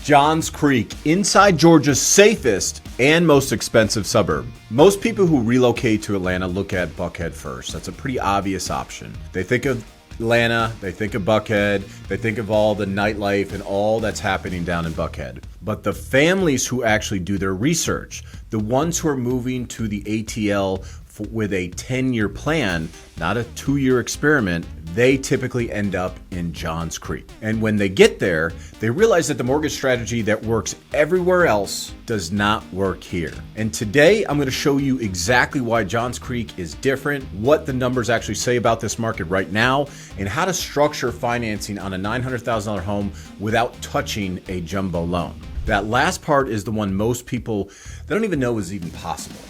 Johns Creek, inside Georgia's safest and most expensive suburb. Most people who relocate to Atlanta look at Buckhead first. That's a pretty obvious option. They think of Atlanta, they think of Buckhead, they think of all the nightlife and all that's happening down in Buckhead. But the families who actually do their research, the ones who are moving to the ATL with a 10-year plan, not a 2-year experiment, they typically end up in Johns Creek. And when they get there, they realize that the mortgage strategy that works everywhere else does not work here. And today, I'm going to show you exactly why Johns Creek is different, what the numbers actually say about this market right now, and how to structure financing on a $900,000 home without touching a jumbo loan. That last part is the one most people, they don't even know is even possible.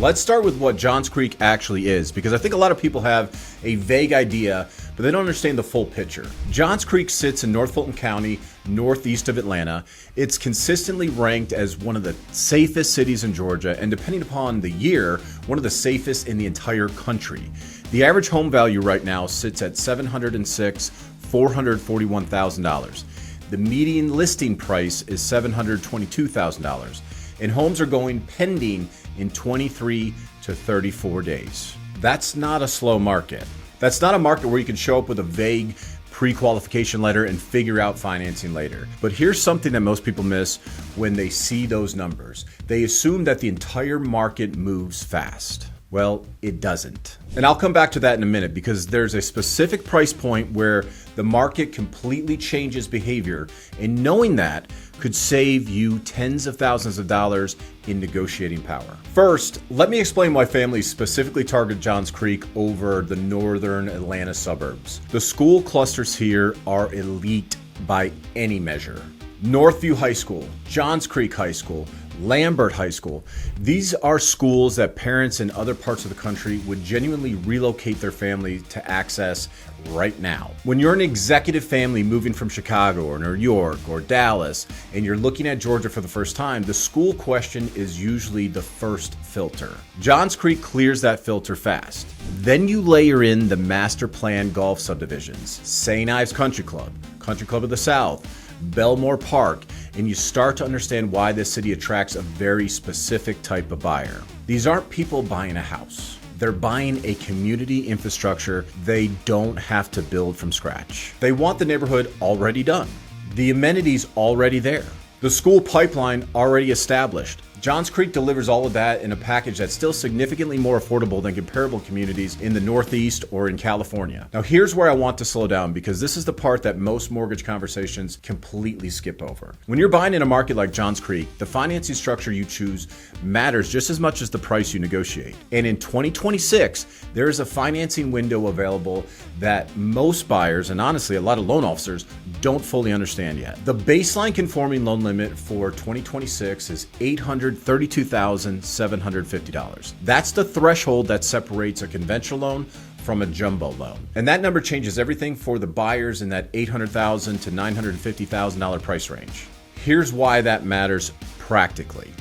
Let's start with what Johns Creek actually is, because I think a lot of people have a vague idea, but they don't understand the full picture. Johns Creek sits in North Fulton County, northeast of Atlanta. It's consistently ranked as one of the safest cities in Georgia, and depending upon the year, one of the safest in the entire country. The average home value right now sits at $441,000. The median listing price is $722,000. And homes are going pending in 23 to 34 days. That's not a slow market. That's not a market where you can show up with a vague pre-qualification letter and figure out financing later. But here's something that most people miss when they see those numbers. They assume that the entire market moves fast. Well, it doesn't. And I'll come back to that in a minute, because there's a specific price point where the market completely changes behavior, and knowing that could save you tens of thousands of dollars in negotiating power. First, let me explain why families specifically target Johns Creek over the northern Atlanta suburbs. The school clusters here are elite by any measure. Northview High School, Johns Creek High School, Lambert High School. These are schools that parents in other parts of the country would genuinely relocate their family to access right now. When you're an executive family moving from Chicago or New York or Dallas, and you're looking at Georgia for the first time, the school question is usually the first filter. Johns Creek clears that filter fast. Then you layer in the master plan golf subdivisions, St. Ives Country Club, Country Club of the South, Belmore Park, and you start to understand why this city attracts a very specific type of buyer. These aren't people buying a house. They're buying a community infrastructure they don't have to build from scratch. They want the neighborhood already done, the amenities already there, the school pipeline already established. Johns Creek delivers all of that in a package that's still significantly more affordable than comparable communities in the Northeast or in California. Now, here's where I want to slow down, because this is the part that most mortgage conversations completely skip over. When you're buying in a market like Johns Creek, the financing structure you choose matters just as much as the price you negotiate. And in 2026, there is a financing window available that most buyers, and honestly a lot of loan officers, don't fully understand yet. The baseline conforming loan limit for 2026 is $832,750. That's the threshold that separates a conventional loan from a jumbo loan. And that number changes everything for the buyers in that $800,000 to $950,000 price range. Here's why that matters practically.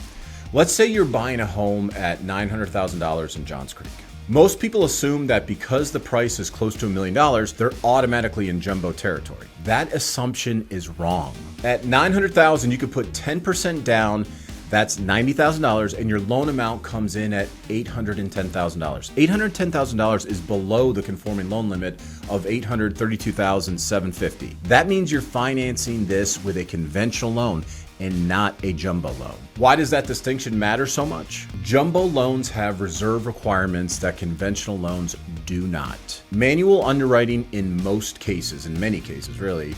Let's say you're buying a home at $900,000 in Johns Creek. Most people assume that because the price is close to $1 million, they're automatically in jumbo territory. That assumption is wrong. At $900,000, you could put 10% down. That's $90,000, and your loan amount comes in at $810,000. $810,000 is below the conforming loan limit of $832,750. That means you're financing this with a conventional loan and not a jumbo loan. Why does that distinction matter so much? Jumbo loans have reserve requirements that conventional loans do not. Manual underwriting in most cases, in many cases really,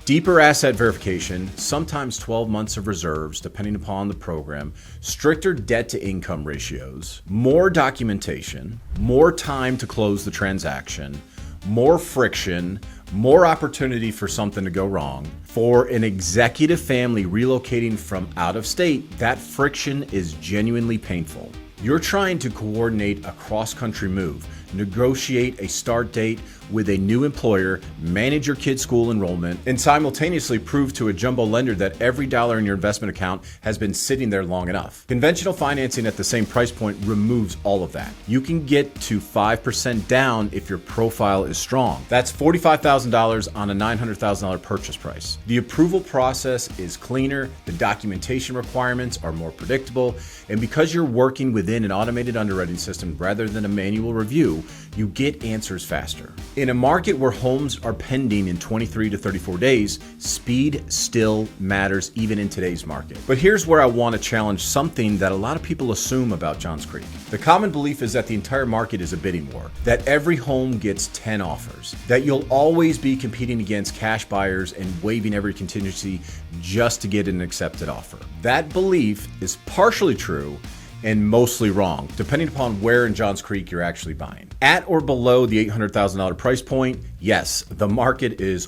deeper asset verification, sometimes 12 months of reserves, depending upon the program, stricter debt to income ratios, more documentation, more time to close the transaction, more friction, more opportunity for something to go wrong. For an executive family relocating from out of state, that friction is genuinely painful. You're trying to coordinate a cross-country move. negotiate a start date with a new employer, manage your kid's school enrollment, and simultaneously prove to a jumbo lender that every dollar in your investment account has been sitting there long enough. Conventional financing at the same price point removes all of that. You can get to 5% down if your profile is strong. That's $45,000 on a $900,000 purchase price. The approval process is cleaner, the documentation requirements are more predictable, and because you're working within an automated underwriting system rather than a manual review, you get answers faster. In a market where homes are pending in 23 to 34 days, speed still matters even in today's market. But here's where I want to challenge something that a lot of people assume about Johns Creek. The common belief is that the entire market is a bidding war, that every home gets 10 offers, that you'll always be competing against cash buyers and waiving every contingency just to get an accepted offer. That belief is partially true and mostly wrong, depending upon where in Johns Creek you're actually buying. At or below the $800,000 price point, yes, the market is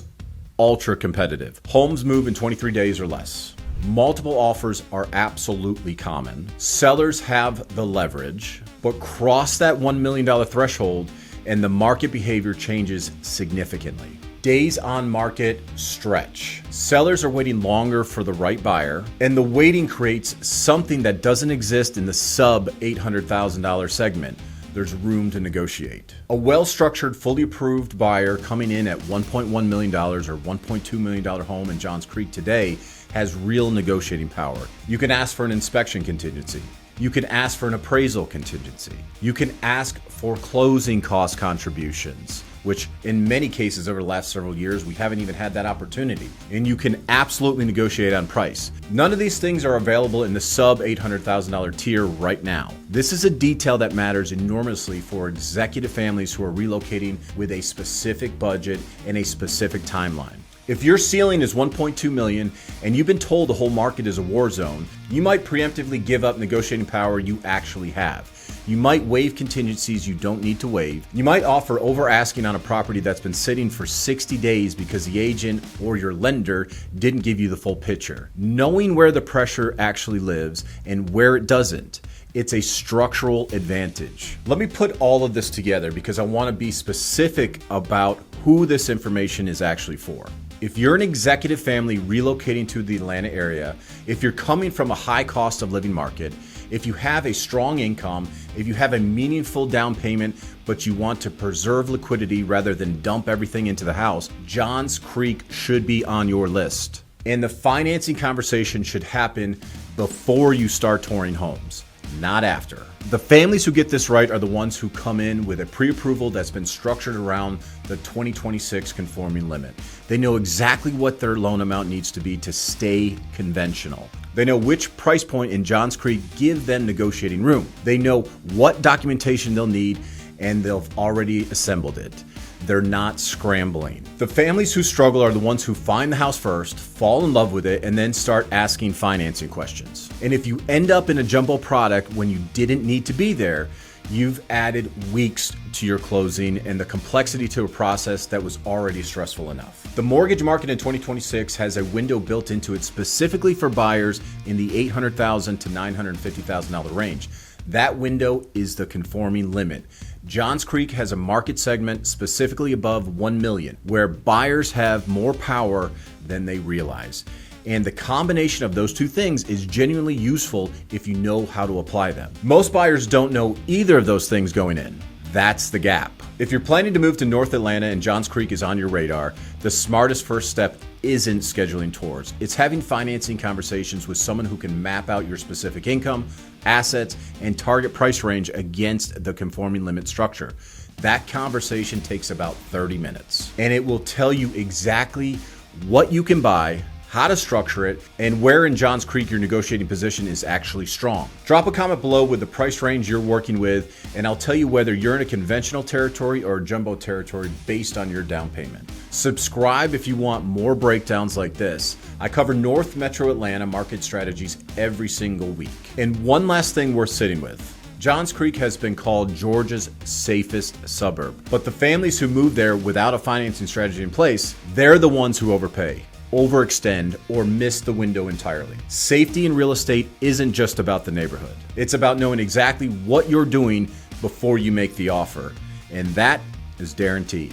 ultra competitive. Homes move in 23 days or less. Multiple offers are absolutely common. Sellers have the leverage, but cross that $1 million threshold and the market behavior changes significantly. Days on market stretch. Sellers are waiting longer for the right buyer, and the waiting creates something that doesn't exist in the sub $800,000 segment. There's room to negotiate. A well-structured, fully approved buyer coming in at $1.1 million or $1.2 million home in Johns Creek today has real negotiating power. You can ask for an inspection contingency. You can ask for an appraisal contingency. You can ask for closing cost contributions, which in many cases over the last several years, we haven't even had that opportunity. And you can absolutely negotiate on price. None of these things are available in the sub $800,000 tier right now. This is a detail that matters enormously for executive families who are relocating with a specific budget and a specific timeline. If your ceiling is 1.2 million and you've been told the whole market is a war zone, you might preemptively give up negotiating power you actually have. You might waive contingencies you don't need to waive. You might offer over asking on a property that's been sitting for 60 days because the agent or your lender didn't give you the full picture. Knowing where the pressure actually lives and where it doesn't, it's a structural advantage. Let me put all of this together because I want to be specific about who this information is actually for. If you're an executive family relocating to the Atlanta area, if you're coming from a high cost of living market, if you have a strong income, if you have a meaningful down payment, but you want to preserve liquidity rather than dump everything into the house, Johns Creek should be on your list. And the financing conversation should happen before you start touring homes, not after. The families who get this right are the ones who come in with a pre-approval that's been structured around the 2026 conforming limit. They know exactly what their loan amount needs to be to stay conventional. They know which price point in Johns Creek give them negotiating room. They know what documentation they'll need, and they've already assembled it. They're not scrambling. The families who struggle are the ones who find the house first, fall in love with it, and then start asking financing questions. And if you end up in a jumbo product when you didn't need to be there, you've added weeks to your closing and the complexity to a process that was already stressful enough. The mortgage market in 2026 has a window built into it specifically for buyers in the $800,000 to $950,000 range. That window is the conforming limit. Johns Creek has a market segment specifically above 1 million, where buyers have more power than they realize. And the combination of those two things is genuinely useful if you know how to apply them. Most buyers don't know either of those things going in. That's the gap. If you're planning to move to North Atlanta and Johns Creek is on your radar, the smartest first step isn't scheduling tours. It's having financing conversations with someone who can map out your specific income, assets, and target price range against the conforming limit structure. That conversation takes about 30 minutes, and it will tell you exactly what you can buy, how to structure it, and where in Johns Creek your negotiating position is actually strong. Drop a comment below with the price range you're working with, and I'll tell you whether you're in a conventional territory or a jumbo territory based on your down payment. Subscribe if you want more breakdowns like this. I cover North Metro Atlanta market strategies every single week. And one last thing worth sitting with. Johns Creek has been called Georgia's safest suburb, but the families who move there without a financing strategy in place, they're the ones who overpay, overextend, or miss the window entirely. Safety in real estate isn't just about the neighborhood. It's about knowing exactly what you're doing before you make the offer. and that is guaranteed.